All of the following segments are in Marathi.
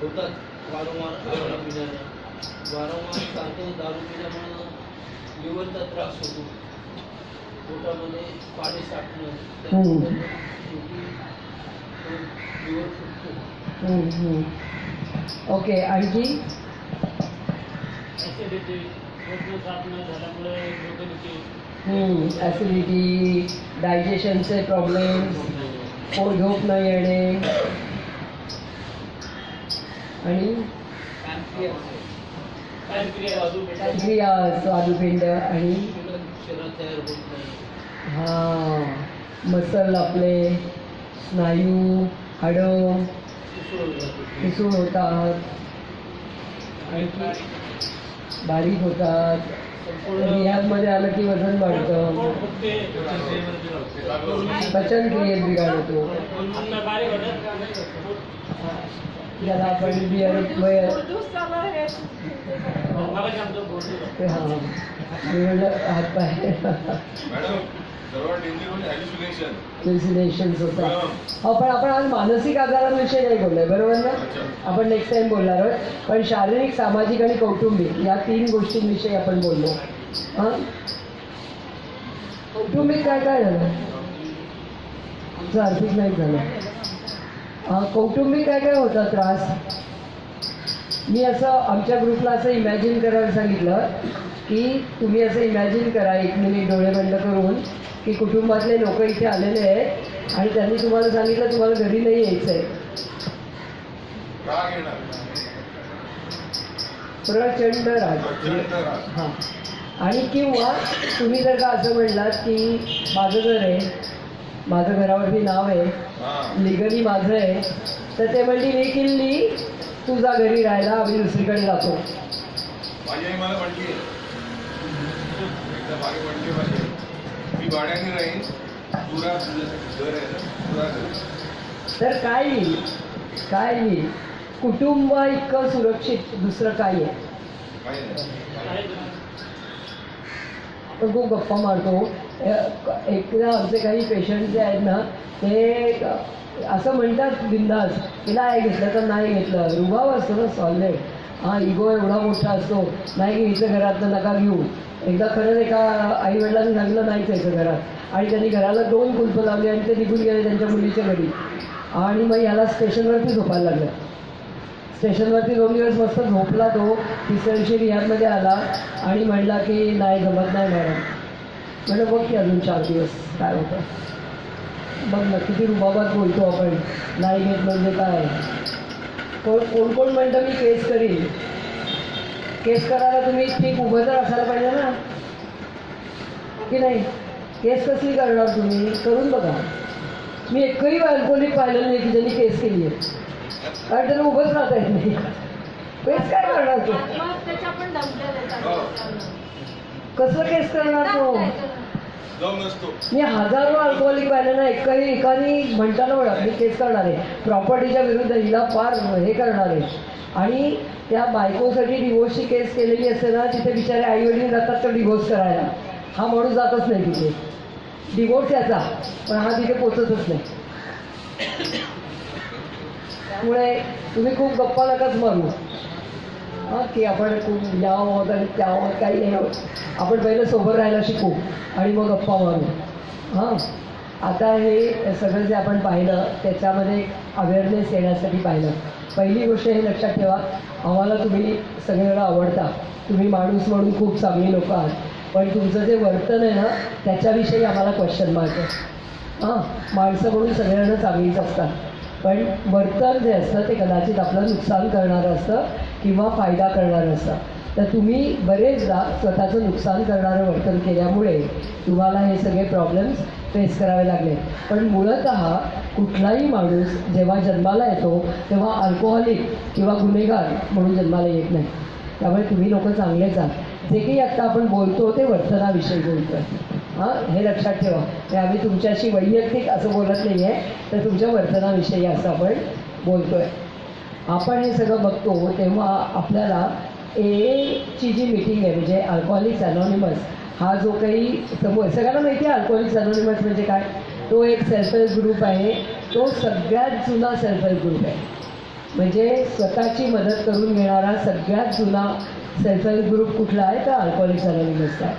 होतात वारंवार दारू पिल्यानं. वारंवार सांगतो दारू पिल्यामुळं लिव्हरचा त्रास होतो, पोटामध्ये पाणी साठणं, त्यानंतर शेवटी लिव्हर फुटतो. ओके. आणखी ॲसिडिटी, पोट साफ न झाल्यामुळे डोकेदुखी, ॲसिडिटी, डायजेशनचे प्रॉब्लेम्स, पोट झोप न येणे आणि पॅनक्रियास, स्वादुपिंड आणि शरीरात तयार होत नाही. मसल, आपले स्नायू, हाडं ठिसूळ होतात आणि बारीक होतात. रियाजमध्ये आलं की वजन वाढतं, पचनक्रियेत बिघाड होतो, ज्याला आपण हातपाय हॅल्युसिनेशन्स होतात. हो, पण आपण आज मानसिक आजारांविषयी नाही बोललोय, बरोबर ना? आपण नेक्स्ट टाइम बोलणार आहोत. पण शारीरिक, सामाजिक आणि कौटुंबिक या 3 गोष्टींविषयी आपण बोललो. कौटुंबिक काय काय झालं? आमचं आर्थिक नाही झालं. कौटुंबिक काय काय होता त्रास? मी असं आमच्या ग्रुपला असं इमॅजिन करायला सांगितलं की तुम्ही असं इमॅजिन करा 1 मिनिट डोळे बंद करून की कुटुंबातले लोक इथे आलेले आहेत आणि त्यांनी तुम्हाला सांगितलं तुम्हाला घरी नाही यायचं आहे. प्रचंड राग. हां. आणि किंवा तुम्ही जर का असं म्हणलात की माझं घर आहे, माझं घरावरती नाव आहे, लिगली माझं आहे, तर ते म्हणली मी किल्ली तुझा घरी राहायला, आम्ही दुसरीकडे जातो. माझी आई मला म्हटली एकदा मागे म्हटली मी भाड्याने राहीन, तुला घर आहे ना, तुला घर. तर काय येईल? काय येईल? कुटुंब इतकं सुरक्षित दुसरं काय आहे? आपण खूप गप्पा मारतो. एकदा आमचे काही पेशंट जे आहेत ना ते असं म्हणतात बिंदास, तिला आहे घेतलं तर नाही घेतलं, रुबाब असतो ना सॉलिड. इगो एवढा मोठा असतो, नाही घ्यायचं घरात नका घेऊ. एकदा खरंच एका आईवडिलांनी सांगितलं नाहीच यायचं घरात, आणि त्यांनी घराला 2 कुलपं लावली आणि ते निघून गेले त्यांच्या मुलीच्या घरी. आणि मग याला स्टेशनवरती झोपायला लागलं. स्टेशनवरती 2 दिवस मस्त झोपला तो. 3ऱ्या दिवशी रियाजमध्ये आला आणि म्हणला की नाही जमत नाही मॅडम. म्हणलं बघ की अजून 4 दिवस काय होतं. मग ना किती रुबाबात बोलतो आपण, नाही घेत म्हणजे काय. कोण कोण म्हणतं मी केस करीन. केस करायला तुम्ही ठीक उभं तर असायला पाहिजे ना की नाही. केस कसली करणार तुम्ही? करून बघा. मी एकही अल्कोहोलिक पाहिलेलं नाही की ज्यांनी केस केली आहे, कारण त्यांना उभंच राहता येत नाही. केस काय करणार तो? कसं केस करणार तो? मी हजारो अल्कोहोलिक पाहिले ना, एकाने म्हणताना बघा मी केस करणार आहे, प्रॉपर्टीच्या विरुद्ध हिला फार हे करणार आहे. आणि त्या बायकोसाठी डिवोर्सची केस केलेली असते ना, तिथे बिचारे आईवडील जातात तर डिवोर्स करायला. हा माणूस जातच नाही तिथे. डिवोर्स याचा, पण हा तिथे पोचतच नाही. त्यामुळे तुम्ही खूप गप्पा नकाच मारू की आपण खूप यावं होत आणि त्यावं काही नाही होत. आपण पहिलं सोबत राहायला शिकू आणि मग गप्पा मारू. आता हे सगळं जे आपण पाहिलं त्याच्यामध्ये अवेअरनेस येण्यासाठी पाहिलं. पहिली गोष्ट हे लक्षात ठेवा, आम्हाला तुम्ही सगळेजण आवडता, तुम्ही माणूस म्हणून खूप चांगली लोक आहात, पण तुमचं जे वर्तन आहे ना त्याच्याविषयी आम्हाला क्वेश्चन मार्क आहे. माणसं म्हणून सगळ्यांना चांगलीच असतात, पण वर्तन जे असतं ते कदाचित आपलं नुकसान करणारं असतं किंवा फायदा करणारं असतं. तर तुम्ही बरेचदा स्वतःचं नुकसान करणारं वर्तन केल्यामुळे तुम्हाला हे सगळे प्रॉब्लेम्स फेस करावे लागले. पण मूळतः कुठलाही माणूस जेव्हा जन्माला येतो तेव्हा अल्कोहोलिक किंवा गुन्हेगार म्हणून जन्माला येत नाही. त्यामुळे तुम्ही लोक चांगलेच आहात. जे काही आत्ता आपण बोलतो ते वर्तनाविषयी बोलतो आहे. हे लक्षात ठेवा. ते आम्ही तुमच्याशी वैयक्तिक असं बोलत नाही आहे, तर तुमच्या वर्तनाविषयी असं आपण बोलतो आहे. आपण हे सगळं बघतो तेव्हा आपल्याला ची जी मीटिंग आहे म्हणजे अल्कोहोलिक्स अनॉनिमस हा जो काही समूह सगळ्यांना माहिती आहे अल्कोहोलिक्स अनॉनिमस म्हणजे काय. तो एक सेल्फ हेल्प ग्रुप आहे. तो सगळ्यात जुना सेल्फ हेल्प ग्रुप आहे. म्हणजे स्वतःची मदत करून घेणारा सगळ्यात जुना सेल्फ हेल्प ग्रुप कुठला आहे तर अल्कोहोलिक्स अनोनिमसचा आहे.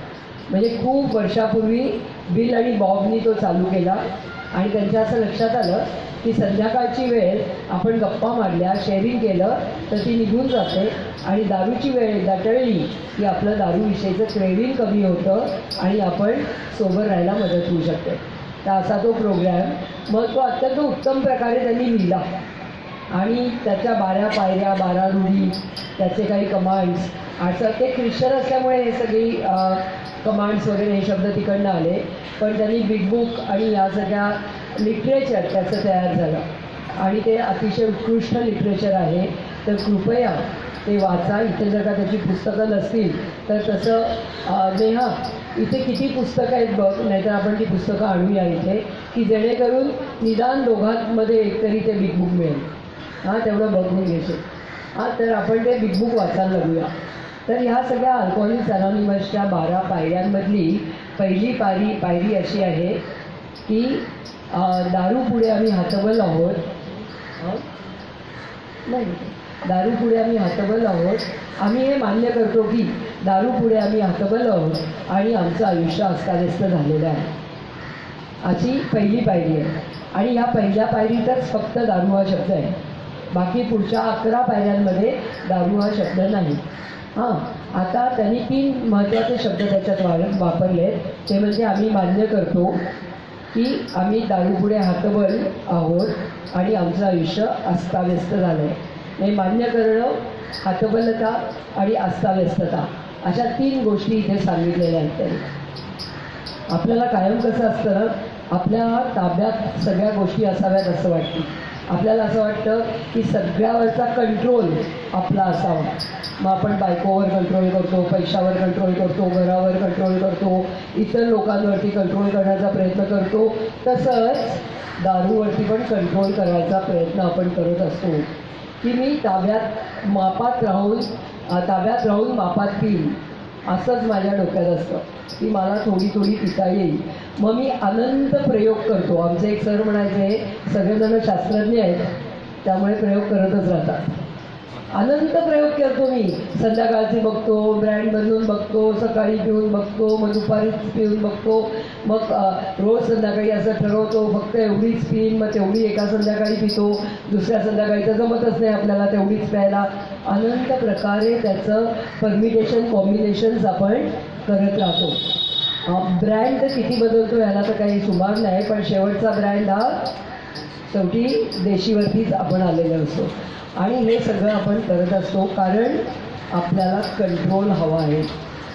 म्हणजे खूप वर्षापूर्वी बिल आणि बॉबनी तो चालू केला आणि त्यांच्या असं लक्षात आलं की संध्याकाळची वेळ आपण गप्पा मारल्या, शेअरिंग केलं तर ती निघून जाते आणि दारूची वेळ एकदा टळली की आपलं दारूविषयीचं क्रेविंग कमी होतं आणि आपण सोबर राहायला मदत होऊ शकते. तर असा तो प्रोग्रॅम मग तो अत्यंत उत्तम प्रकारे त्यांनी लिहिला आणि त्याच्या 12 पायऱ्या, 12 रूढी, त्याचे काही कमांड्स, असं ते ख्रिश्चन असल्यामुळे हे सगळी कमांड्स वगैरे हे शब्द तिकडनं आले. पण त्यांनी बिग बुक आणि या सगळ्या लिटरेचर त्याचं तयार झालं आणि ते अतिशय उत्कृष्ट लिटरेचर आहे. तर कृपया ते वाचा. इथे जर का त्याची पुस्तकं नसतील तर तसं नेहा इथे किती पुस्तकं आहेत बघ, नाहीतर आपण ती पुस्तकं आणूया इथे की जेणेकरून निदान दोघांमध्ये एकतरी ते बिग बुक मिळेल. हां, तेवढं बघून घेशील. हां, तर आपण ते बिग बुक वाचायला लागूया. तर ह्या सगळ्या अल्कोहोलिक्स अनोनिमसच्या 12 पायऱ्यांमधली पहिली पायरी अशी आहे की दारूपुढे आम्ही हतबल आहोत. नाही, दारूपुढे आम्ही हतबल आहोत. आम्ही हे मान्य करतो की दारूपुढे आम्ही हतबल आहोत आणि आमचं आयुष्य अस्ताव्यस्त झालेलं आहे. अशी पहिली पायरी आहे आणि या पहिल्या पायरीतच फक्त दारू हा शब्द आहे. बाकी पुढच्या 11 पायऱ्यांमध्ये दारू हा शब्द नाही. हां, आता त्यांनी 3 महत्त्वाचे शब्द त्याच्यात वापरले. ते म्हणजे आम्ही मान्य करतो की आम्ही दारूपुढे हतबल आहोत आणि आमचं आयुष्य अस्ताव्यस्त झालं आहे. हे मान्य करणं, हतबलता आणि अस्ताव्यस्तता अशा 3 गोष्टी इथे सांगितलेल्या आहेत. त्यांनी आपल्याला कायम कसं असतं ना, आपल्या ताब्यात सगळ्या गोष्टी असाव्यात असं वाटतं. आपल्याला असं वाटतं की सगळ्यावरचा कंट्रोल आपला असावा. मग आपण बायकोवर कंट्रोल करतो, पैशावर कंट्रोल करतो, घरावर कंट्रोल करतो, इतर लोकांवरती कंट्रोल करण्याचा प्रयत्न करतो. तसंच दारूवरती पण कंट्रोल करायचा प्रयत्न आपण करत असतो की मी ताब्यात राहून मापात पिईल, असंच माझ्या डोक्यात असतं की मला थोडी पिता येईल. मग मी अनंत प्रयोग करतो. आमचे एक सर म्हणायचे, सगळेजण शास्त्रज्ञ आहेत त्यामुळे प्रयोग करतच राहतात. अनंत प्रयोग करतो मी. संध्याकाळचे बघतो, ब्रँड बदलून बघतो, सकाळी पिऊन बघतो, मग दुपारी पिऊन बघतो, मग रोज संध्याकाळी असं ठरवतो फक्त एवढीच पिईन, मग तेवढी एका संध्याकाळी पितो, दुसऱ्या संध्याकाळी तर जमतच नाही आपल्याला तेवढीच प्यायला. अनंत प्रकारे त्याचं परमिटेशन, कॉम्बिनेशन्स आपण करत राहतो. ब्रँड तर किती बदलतो ह्याला तर काही सुमार नाही, पण शेवटचा ब्रँड हा शेवटी देशीवरतीच आपण आलेलो असतो. आणि हे सगळं आपण करत असतो कारण आपल्याला कंट्रोल हवा आहे.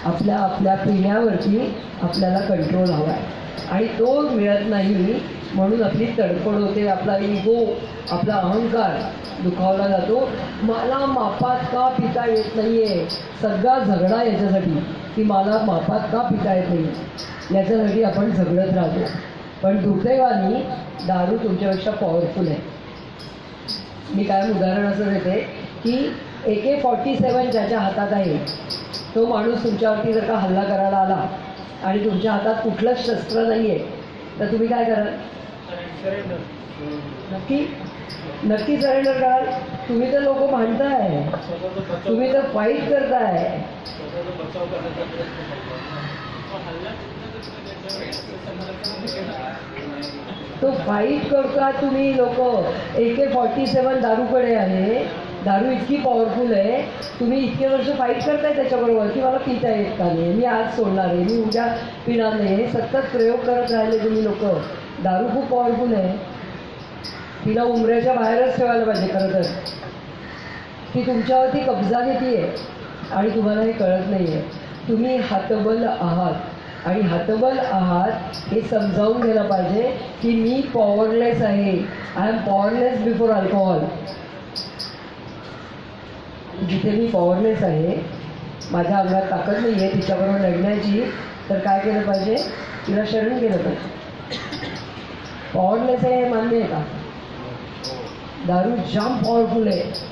आपल्या पिण्यावरती आपल्याला कंट्रोल हवा आहे आणि तो मिळत नाही म्हणून आपली तडफड होते. आपला इगो, आपला अहंकार दुखावला जातो. मला मापात का पिता येत नाही आहे, सगळा झगडा याच्यासाठी की मला मापात का पिता येत नाही याच्यासाठी आपण झगडत राहतो. पण दुर्दैवाने दारू तुमच्यापेक्षा पॉवरफुल आहे. मी कायम उदाहरण असं देते की AK-47 ज्याच्या हातात आहे तो माणूस तुमच्यावरती जर का हल्ला करायला आला आणि तुमच्या हातात कुठलंच शस्त्र नाही आहे तर तुम्ही काय कराल? नक्की सरेंडर कराल. तुम्ही तर लोक भांडताय, तुम्ही तर फाईट करताय. तो फाईट करता तुम्ही लोक. AK-47 दारूकडे आहे. दारू इतकी पॉवरफुल आहे. तुम्ही इतके वर्ष फाईट करताय त्याच्याबरोबर की मला पिता येत का नाही, मी आज सोडणार आहे, मी उद्या पिणार नाही. हे सतत प्रयोग करत राहिले तुम्ही लोक. दारू खूप पॉवरफुल आहे. तिला उमऱ्याच्या बाहेरच ठेवायला पाहिजे. खरं तर ती तुमच्यावरती कब्जा घेते आहे आणि तुम्हाला हे कळत नाही आहे. तुम्ही हतबल आहात आणि हतबल आहात हे समजावून घ्यायला पाहिजे की मी पॉवरलेस आहे. I am powerless before alcohol. जिथे मी पॉवरलेस आहे, माझ्या अंगात ताकद नाही आहे तिच्याबरोबर लढण्याची, तर काय केलं पाहिजे? तिला शरण केलं पाहिजे. पॉवरलेस आहे हे मान्य आहे का? दारू जाम पॉवरफुल आहे.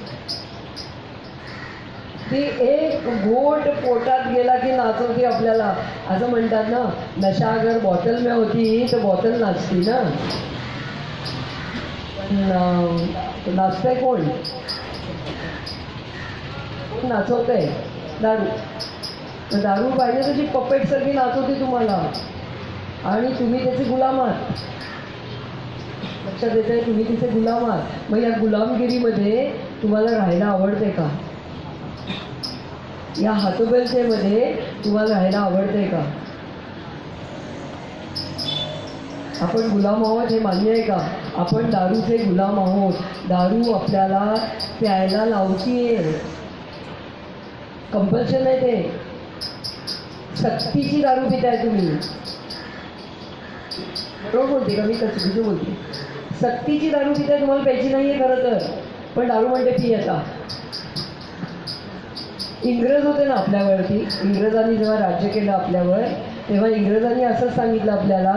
ती एक घोट पोटात गेला की नाचवती आपल्याला. असं म्हणतात ना, नशा अगर बॉटल में होती तर बॉटल नाचती ना. पण नाचतंय कोण? नाचवतंय दारू. तर दारू पाहिजे तशी पपेटसारखी नाचवते तुम्हाला आणि तुम्ही त्याचे गुलाम आहात. लक्षात येत आहे, तुम्ही तिचे गुलाम आहात. मग या गुलामगिरीमध्ये तुम्हाला राहायला आवडते का? या हातोबेलतेमध्ये तुम्हाला राहायला आवडते का? आपण गुलाम आहोत हे मान्य आहे का? आपण दारूचे गुलाम आहोत. दारू आपल्याला प्यायला लावतीये, कंपल्शन आहे ते. सक्तीची दारू पिताय तुम्ही. बरोबर बोलते का मी? चुकीचं बोलते? सक्तीची दारू पिताय, तुम्हाला प्यायची नाही आहे खरं तर, पण दारू म्हणते पी आता. इंग्रज होते ना आपल्यावरती, इंग्रजांनी जेव्हा राज्य केलं आपल्यावर, तेव्हा इंग्रजांनी असंच सांगितलं आपल्याला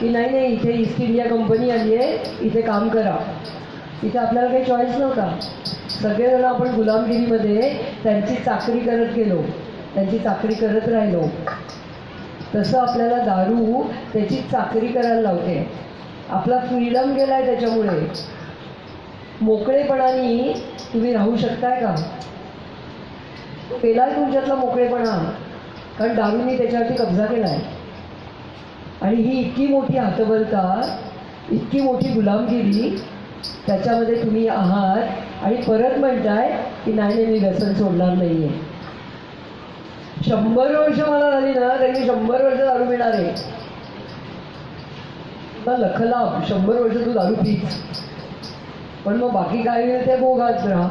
की नाही नाही, इथे ईस्ट इंडिया कंपनी आली आहे, इथे काम करा. इथे आपल्याला काही चॉईस नव्हता. सगळेजण आपण गुलामगिरीमध्ये त्यांची चाकरी करत गेलो, त्यांची चाकरी करत राहिलो. तसं आपल्याला दारू त्याची चाकरी करायला लावते. आपला फ्रीडम गेला आहे त्याच्यामुळे. मोकळेपणाने तुम्ही राहू शकताय का? पेलाय तुमच्यातला मोकळेपणा, कारण दारूने त्याच्यावरती कब्जा केला आहे. आणि ही इतकी मोठी हातबलता, इतकी मोठी गुलामगिरी त्याच्यामध्ये तुम्ही आहात आणि परत म्हणताय की नाही नाही, मी व्यसन सोडणार नाही आहे. 100 वर्ष मला झाली ना, तरी 100 वर्ष दारू पिणार आहे. लखलाभ 100 वर्ष तू दारू पीच, पण मग बाकी काय होईल ते भोगात राहा.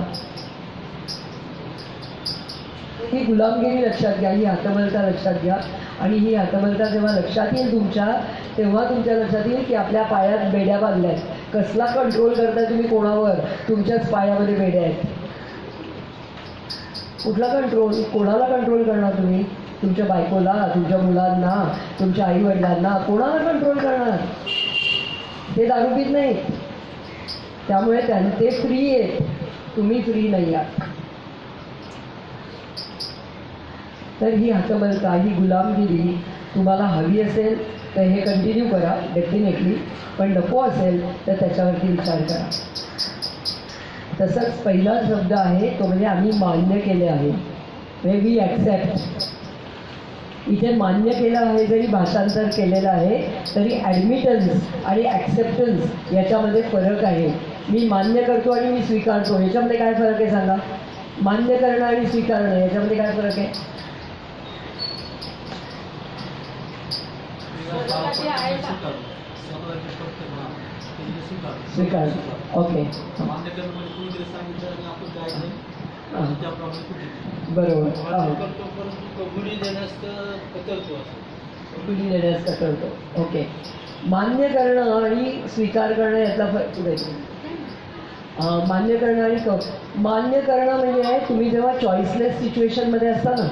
ही गुलामगिरी लक्षात घ्या, ही हातबलता लक्षात घ्या. आणि ही हातबलता जेव्हा लक्षात येईल तुमच्या, तेव्हा तुमच्या लक्षात येईल की आपल्या पायात बेड्या बांधल्या आहेत. कसला कंट्रोल करताय तुम्ही कोणावर? तुमच्याच पायामध्ये बेड्या आहेत. कुठला कंट्रोल? कोणाला कंट्रोल करणार तुम्ही? तुमच्या बायकोला, तुमच्या मुलांना, तुमच्या आईवडिलांना कोणाला कंट्रोल करणार? ते दारू पीत नाहीत, त्यामुळे ते फ्री आहेत, तुम्ही फ्री नाही आहात. तर ही हातबलता, ही गुलामगिरी तुम्हाला हवी असेल तर हे कंटिन्यू करा डेफिनेटली, पण नको असेल तर त्याच्यावरती विचार करा. तसंच पहिला शब्द आहे तो म्हणजे आम्ही मान्य केले आहे, म्हणजे वी ॲक्सेप्ट. इथे मान्य केलं आहे जरी भाषांतर केलेलं आहे तरी ॲडमिटन्स आणि ॲक्सेप्टन्स याच्यामध्ये फरक आहे. मी मान्य करतो आणि मी स्वीकारतो, याच्यामध्ये काय फरक आहे सांगा? मान्य करणं आणि स्वीकारणं याच्यामध्ये काय फरक आहे? स्वीकार. ओके, बरोबर. कबुली देण्यास कळतो. ओके, मान्य करणं आणि स्वीकार करणं यातला फरक कुठे? मान्य करणं आणि मान्य करणं म्हणजे तुम्ही जेव्हा चॉईसलेस सिच्युएशनमध्ये असता ना,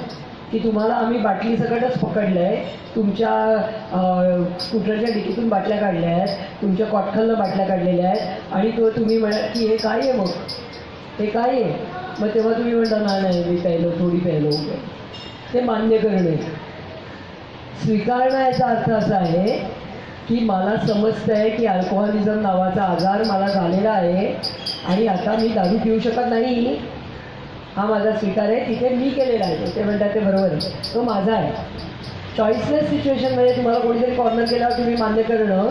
की तुम्हाला आम्ही बाटली सकटच पकडलं आहे, तुमच्या स्कूटरच्या डिकीतून बाटल्या काढल्या आहेत, तुमच्या कॉटखलनं बाटल्या काढलेल्या आहेत आणि तुम्ही म्हणा की हे काय आहे, मग हे काय आहे? मग तेव्हा तुम्ही म्हणता नाही मी प्यायलो, थोडी प्यायलो वगैरे. ते मान्य करणे. स्वीकारणं याचा अर्थ असा आहे की मला समजतं आहे की अल्कोहोलिझम नावाचा आजार मला झालेला आहे आणि आता मी दारू पिऊ शकत नाही, हा माझा स्वीकार आहे. तिथे मी केलेला आहे, ते म्हणतात ते बरोबर आहे, तो माझा आहे. चॉईसलेस सिच्युएशनमध्ये तुम्हाला कोणीतरी कॉर्नर केल्यावर तुम्ही मान्य करणं,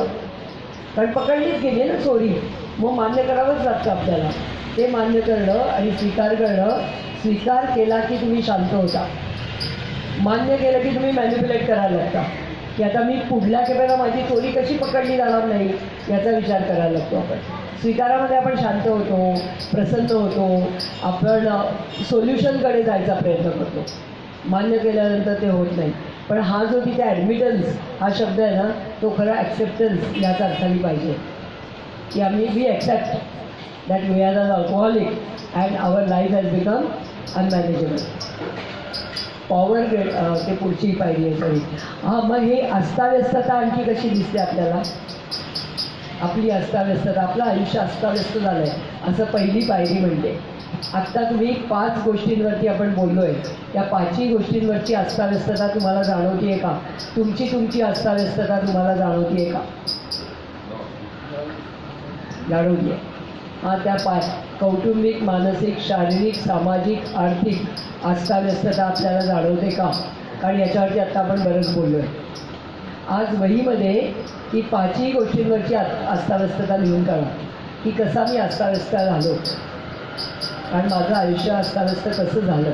कारण पकडलीच गेली ना चोरी, मग मान्य करावंच लागतं आपल्याला. ते मान्य करणं आणि स्वीकार करणं. स्वीकार केला की तुम्ही शांत होता, मान्य केलं की तुम्ही मॅनिप्युलेट करायला लागता की आता मी पुढल्या खेपेला माझी चोरी कशी पकडली जाणार नाही याचा विचार करायला लागतो आपण. स्वीकारामध्ये आपण शांत होतो, प्रसन्न होतो, आपण सोल्युशनकडे जायचा प्रयत्न करतो. मान्य केल्यानंतर ते होत नाही. पण हा जो तिथे ॲडमिटन्स हा शब्द आहे ना, तो खरा ॲक्सेप्टन्स याचा अर्थाने पाहिजे की आम्ही we accept that we are an alcoholic and our life has become unmanageable. Power ते पुढची पायरी आहे सगळी. हां, मग हे अस्ताव्यस्तता आणखी कशी दिसते आपल्याला? आपली अस्ताव्यस्तता, आपलं आयुष्य अस्ताव्यस्त झालं आहे असं पहिली पायरी म्हणते. आत्ता तुम्ही 5 गोष्टींवरती आपण बोललो आहे, त्या 5ही गोष्टींवरची अस्ताव्यस्तता तुम्हाला जाणवती आहे का? तुमची अस्ताव्यस्तता तुम्हाला जाणवती आहे का? जाणवती आहे. हां, त्या कौटुंबिक, मानसिक, शारीरिक, सामाजिक, आर्थिक अस्ताव्यस्तता आपल्याला जाणवते का? कारण याच्यावरती आत्ता आपण बरंच बोललो आहे. आज वहीमध्ये ही पाचही गोष्टींवरची अस्ताव्यस्तता लिहून काढा की कसा मी अस्ताव्यस्त झालो आणि माझं आयुष्य अस्ताव्यस्त कसं झालं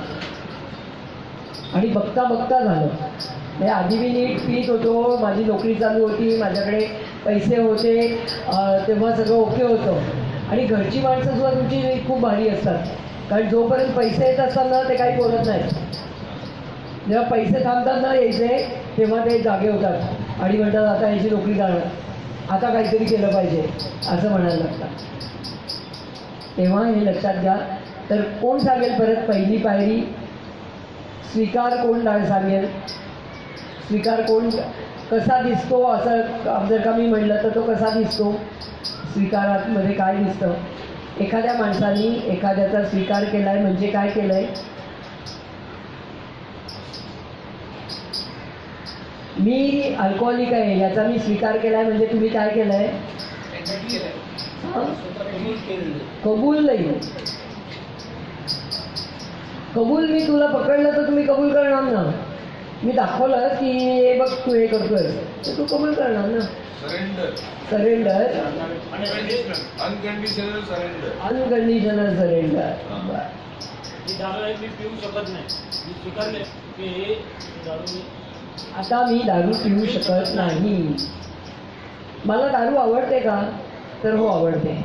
आणि बघता बघता झालं. म्हणजे आधी मी नीट पीत होतो, माझी नोकरी चालू होती, माझ्याकडे पैसे होते, तेव्हा सगळं ओके होतं. आणि घरची माणसंसुद्धा तुमची खूप भारी असतात, कारण जोपर्यंत पैसे येत असतात ना ते काही बोलत नाहीत. जेव्हा पैसे थांबतात ना यायचे तेव्हा ते जागे होतात आणि म्हणतात आता याची नोकरी जाणार, आता काहीतरी केलं पाहिजे असं म्हणायला लागतात. तेव्हा हे लक्षात घ्या. तर कोण सांगेल परत पहिली पायरी? स्वीकार कोण सांगेल? स्वीकार कोण कसा दिसतो असं जर का मी म्हटलं तर तो कसा दिसतो? स्वीकारामध्ये काय दिसतं? एखाद्या माणसाने एखाद्याचा स्वीकार केला आहे म्हणजे काय केलं आहे? मी अल्कोहोलिक आहे याचा मी स्वीकार केला आहे म्हणजे तुम्ही काय केलं आहे? कबूल नाही. कबूल मी तुला पकडलं तर तुम्ही कबूल करणार ना. मी दाखवलं की हे बघ तू हे करतोय तर तू कबूल करणार ना. Surrender unconditional surrender. Unconditional surrender. ही दारू आहे, मी पिऊ शकत नाही, मी स्वीकारले की हे दारू. आता मी दारू पिऊ शकत नाही. मला दारू आवडते का? तर हो आवडते.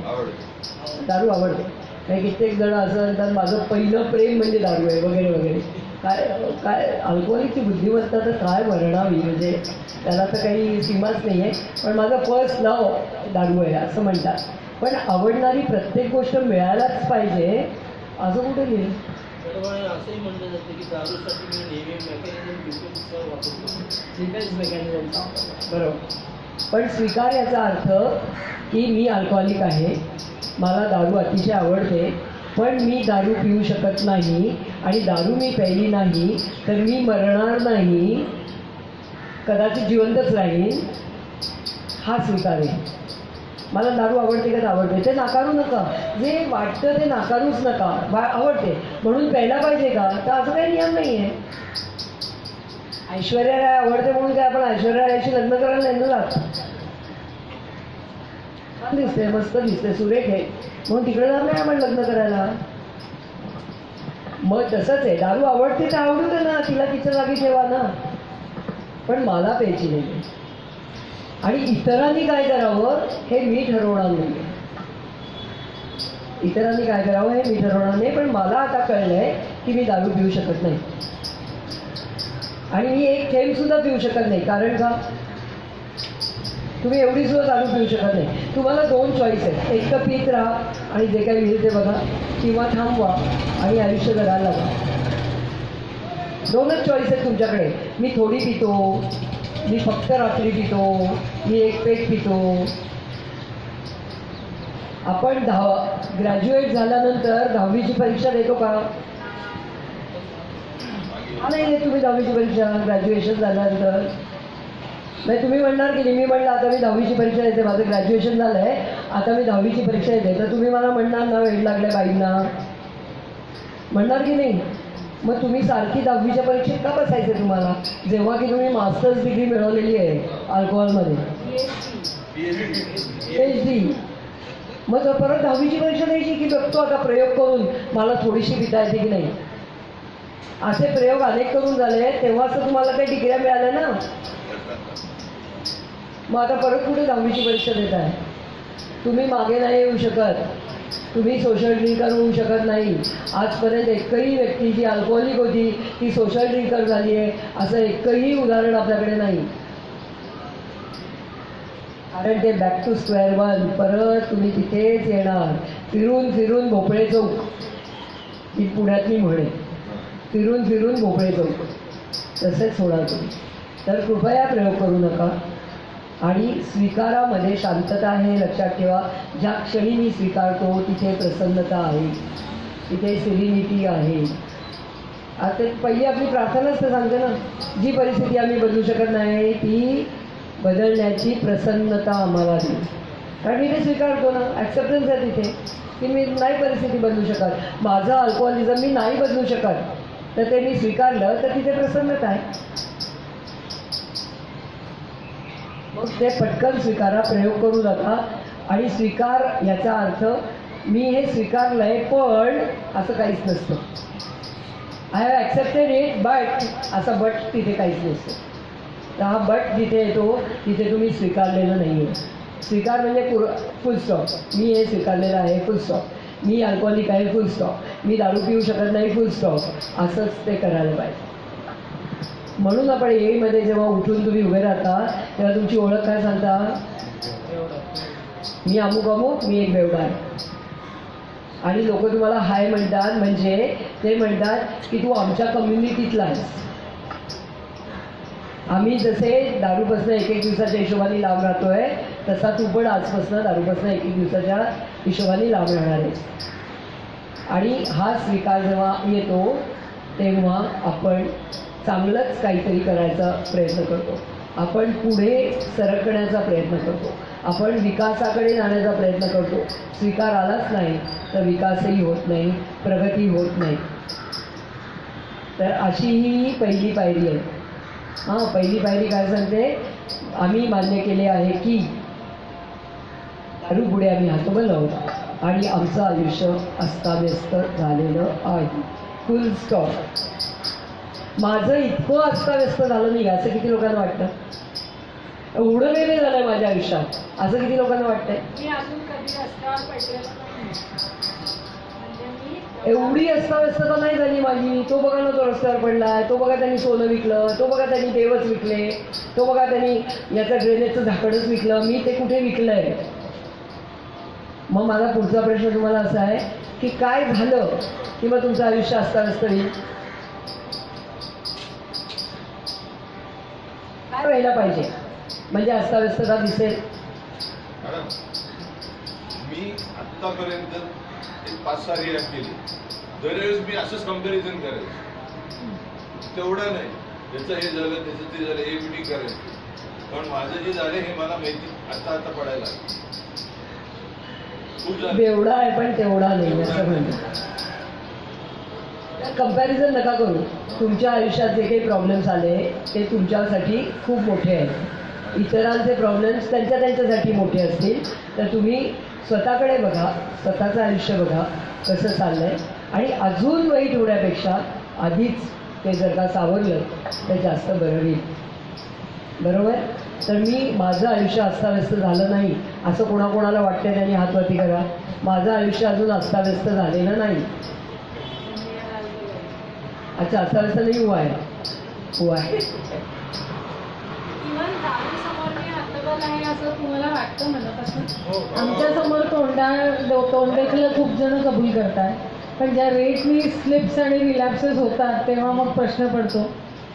दारू आवडते. काही कित्येक जण असं म्हणतात माझं पहिलं प्रेम म्हणजे दारू आहे वगैरे वगैरे. काय काय अल्कोहोलिकची बुद्धिमत्ता तर काय वर्णावी, म्हणजे त्याला तर काही सीमाच नाही आहे. पण माझं फर्स्ट लव दारू आहे असं म्हणतात. पण आवडणारी प्रत्येक गोष्ट मिळायलाच पाहिजे असं कुठे लिहिलं? असंही म्हटलं जातं की दारूसाठी मी नेहमी मेकॅनिझम वापरतो, डिफेन्स मेकॅनिझम. बरोबर. पण स्वीकार याचा अर्थ की मी अल्कोहोलिक आहे, मला दारू अतिशय आवडते, पण मी दारू पिऊ शकत नाही आणि दारू मी प्यायली नाही तर मी मरणार नाही, कदाचित जिवंतच राहीन, हा स्वीकार आहे. मला दारू आवडते का? आवडते. ते नाकारू नका. जे वाटतं ते नाकारूच नका. आवडते म्हणून प्यायला पाहिजे का? तर असं काही नियम नाही आहे. ऐश्वर्या राय आवडते म्हणून काय आपण ऐश्वर्या रायशी लग्न करायला नाही ना जात. छान दिसते, मस्त दिसते, सुरेख आहे म्हणून तिकडे जात नाही आपण लग्न करायला. मग तसंच आहे, दारू आवडते तर आवडू दे ना, तिला तिच्या जागी ठेवा ना, पण मला प्यायची नाही. आणि इतरांनी काय करावं हे मी ठरवणार नाही. इतरांनी काय करावं हे मी ठरवणार नाही. पण मला आता कळलंय की मी दारू पिऊ शकत नाही आणि मी एक थेंब सुद्धा पिऊ शकत नाही. कारण का? तुम्ही एवढी सुद्धा दारू पिऊ शकत नाही. तुम्हाला दोन चॉईस आहेत. एक तर पीत राहा आणि जे काही मिळेल ते बघा, किंवा थांबवा आणि आयुष्य जगायला लागा. दोनच चॉईस आहेत तुमच्याकडे. मी थोडी पितो, मी फक्त रात्री पितो, मी एक पेट पितो. आपण ग्रॅज्युएट झाल्यानंतर 10वीची परीक्षा देतो का? नाही नाही, तुम्ही 10वीची परीक्षा ग्रॅज्युएशन झाल्यानंतर नाही. तुम्ही म्हणणार की मी म्हणलं आता मी 10वीची परीक्षा देते, माझं ग्रॅज्युएशन झालं आहे, आता मी 10वीची परीक्षा देते, तर तुम्ही मला म्हणणार ना वेळ लागल्या बाईंना, म्हणणार की नाही? मग तुम्ही सारखी 10वीच्या परीक्षेत का बसायचे तुम्हाला, जेव्हा की तुम्ही मास्टर्स डिग्री मिळवलेली आहे अल्कोहोलमध्ये, PhD. मग परत 10वीची परीक्षा द्यायची की बघतो आता प्रयोग करून मला थोडीशी पिता येते की नाही. असे प्रयोग अनेक करून झाले तेव्हाच तर तुम्हाला काही डिग्र्या मिळाल्या ना. मग आता परत कुठे 10वीची परीक्षा देत आहे? तुम्ही मागे नाही येऊ शकत. तुम्ही सोशल ड्रिंकर होऊ शकत नाही. आजपर्यंत एकही व्यक्ती जी अल्कोहोलिक होती ती सोशल ड्रिंकर झाली आहे असं एकही उदाहरण आपल्याकडे नाही. कारण ते बॅक टू स्क्वेअर वन, परत तुम्ही तिथेच येणार. फिरून फिरून भोपळे चौक ही पुण्यातली म्हणे, फिरून फिरून भोपळे चौक, तसेच होणार तुम्ही. तर कृपया प्रयोग करू नका. आणि स्वीकारामध्ये शांतता आहे लक्षात ठेवा. ज्या क्षणी मी स्वीकारतो तिथे प्रसन्नता आहे, तिथे सिरिनिटी आहे. आता पहिली आपली प्रार्थनाच तर सांगते ना, जी परिस्थिती आम्ही बदलू शकत नाही ती बदलण्याची प्रसन्नता आम्हाला दे. कारण मी ते स्वीकारतो ना, ॲक्सेप्टन्स आहे तिथे. की मी नाही परिस्थिती बदलू शकत, माझं अल्कोहोलिझम मी नाही बदलू शकत, तर ते मी स्वीकारलं तर तिथे प्रसन्नता आहे. मग ते पटकन स्वीकारा, प्रयोग करू नका. आणि स्वीकार याचा अर्थ मी हे स्वीकारलंय पण असं काहीच नसतं. I have accepted it but असा बट तिथे काहीच नसतं. तर हा बट जिथे येतो तिथे तुम्ही स्वीकारलेलं नाही आहे. स्वीकार म्हणजे फुल स्टॉप. मी हे स्वीकारलेलं आहे, फुल स्टॉप. मी अल्कोहोलिक आहे, फुल स्टॉप. मी दारू पिऊ शकत नाही, फुल स्टॉप. असंच ते करायला पाहिजे. म्हणून आपण एमध्ये जेव्हा उठून तुम्ही उभे राहता तेव्हा तुमची ओळख काय सांगता? मी अमुक अमुक, मी एक बेवडा आहे. आणि लोक तुम्हाला हाय म्हणतात, म्हणजे ते म्हणतात की तू आमच्या कम्युनिटीतला आहेस. आम्ही जसे दारूपासून एक दिवसाच्या हिशोबाने लांब राहतोय तसा तू पण आजपासून दारूपासून एक दिवसाच्या हिशोबाने लांब राहणार आहेस. आणि हा स्वीकार जेव्हा येतो तेव्हा आपण चांगलंच काहीतरी करायचा प्रयत्न करतो. आपण पुढे सरकण्याचा प्रयत्न करतो. आपण विकासाकडे जाण्याचा प्रयत्न करतो. स्वीकार आलाच नाही तर विकासही होत नाही, प्रगती होत नाही. तर अशी ही पहिली पायरी आहे. पहिली पायरी काय सांगते? आम्ही मान्य केले आहे की दारू पुढे आम्ही हातोबल आहोत आणि आमचं आयुष्य अस्ताव्यस्त झालेलं आहे. फुल स्टॉप. माझं इतकं अस्ताव्यस्त झालं नाही असं किती लोकांना वाटतं? एवढं वेगळं झालंय माझ्या आयुष्यात असं किती लोकांना वाटतंय? मी अजून कधी रस्त्यावर पडलेलं नाही. म्हणजे मी एवढी अस्ताव्यस्तता नाही झाली माझी. तो बघा ना, तो रस्त्यावर पडलाय, तो बघा त्यांनी सोनं विकलं, तो बघा त्यांनी देवच विकले, तो बघा त्यांनी याचं ड्रेनेजचं झाकणच विकलं, मी ते कुठे विकलंय? मग माझा पुढचा प्रश्न तुम्हाला असा आहे की काय झालं की मग तुमचं आयुष्य अस्ताव्यस्त होईल? काय व्हायला पाहिजे म्हणजे अस्ताव्यस्तता दिसेल? मॅडम, मी आत्तापर्यंत एक 5-6 रिॲक्ट केली. दरवेळेस मी असंच कम्पॅरिझन करायचं. तेवढं नाही, त्याचं हे झालं, त्याचं ते झालं, हे मी करायचं. पण माझं जे झालं हे मला माहिती आता पडायला लागलं. खूप झालं. बेवडा आहे पण तेवढा नाही असं म्हणतो. कम्पॅरिझन नका करू. तुमच्या आयुष्यात जे काही प्रॉब्लेम्स आले ते तुमच्यासाठी खूप मोठे आहेत. इतरांचे प्रॉब्लेम्स त्यांच्यासाठी मोठे असतील. तर तुम्ही स्वतःकडे बघा, स्वतःचं आयुष्य बघा कसं चाललं आहे. आणि अजून वाईट होण्यापेक्षा आधीच ते जर का सावरलं तर जास्त बरं होईल. बरोबर? तर मी माझं आयुष्य अस्ताव्यस्त झालं नाही असं कोणाकोणाला वाटतं त्यांनी हातवरती करा. माझं आयुष्य अजून अस्ताव्यस्त झालेलं नाही. अच्छा, अस्ताव्यस्त नाही हुआ है. इव्हन दारूसमोर मी हातबल आहे असं तुम्हाला वाटतं मनापासून? हो. आमच्यासमोर तोंडेकलं खूप जण कबूल करतात. पण ज्या रेटनी स्लिप्स आणि रिलॅप्सेस होतात तेव्हा मग प्रश्न पडतो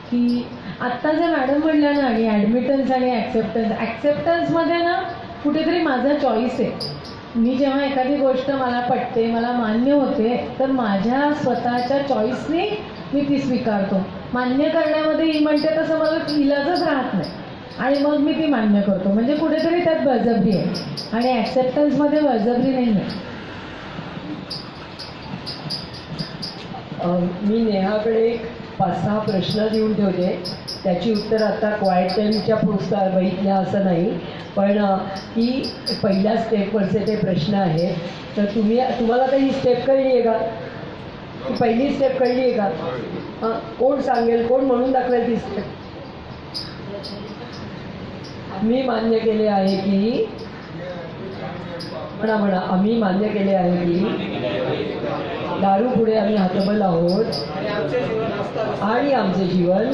की आत्ता ज्या मॅडम म्हणल्या ना, आणि ॲडमिटन्स आणि ॲक्सेप्टन्समध्ये ना कुठेतरी माझा चॉईस आहे. मी जेव्हा एखादी गोष्ट मला पटते, मला मान्य होते, तर माझ्या स्वतःच्या चॉईसने मी ती स्वीकारतो. मान्य करण्यामध्ये ही म्हणते तसं मला इलाजच राहत नाही आणि मग मी ती मान्य करतो. म्हणजे कुठेतरी त्यात बळजबरी आहे आणि ॲक्सेप्टन्समध्ये बळजबरी नाही आहे. मी नेहाकडे 5-6 प्रश्न देऊन ठेवते. त्याची उत्तरं आता क्वाईट टाईमच्या पुस्तकात बघितल्या असं नाही, पण ही पहिल्या स्टेपवरचे ते प्रश्न आहेत. तर तुम्हाला आता ही स्टेप कळली आहे का? ही पहिली स्टेप कळली आहे का? कोण सांगेल, कोण म्हणून दाखवेल ती स्टेप? मी मान्य केले आहे की म्हणा आम्ही मान्य केले आहे की दारू पुढे आम्ही हातबल आहोत आणि आमचे जीवन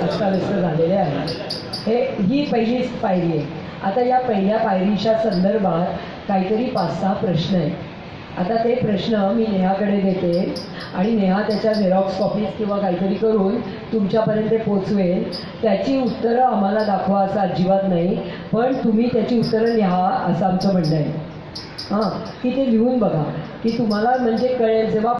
अस्ताव्यस्त झालेले आहे. ही पहिलीच पायरी आहे. आता या पहिल्या पायरीच्या संदर्भात काहीतरी 5-6 प्रश्न आहेत. आता ते प्रश्न मी नेहाकडे देते आणि नेहा त्याच्या झेरॉक्स कॉपीज किंवा काहीतरी करून तुमच्यापर्यंत पोचवेल. त्याची उत्तरं आम्हाला दाखवा असं अजिबात नाही, पण तुम्ही त्याची उत्तरं लिहा असं आमचं म्हणणं आहे. की ते लिहून बघा की तुम्हाला म्हणजे कळेल. जेव्हा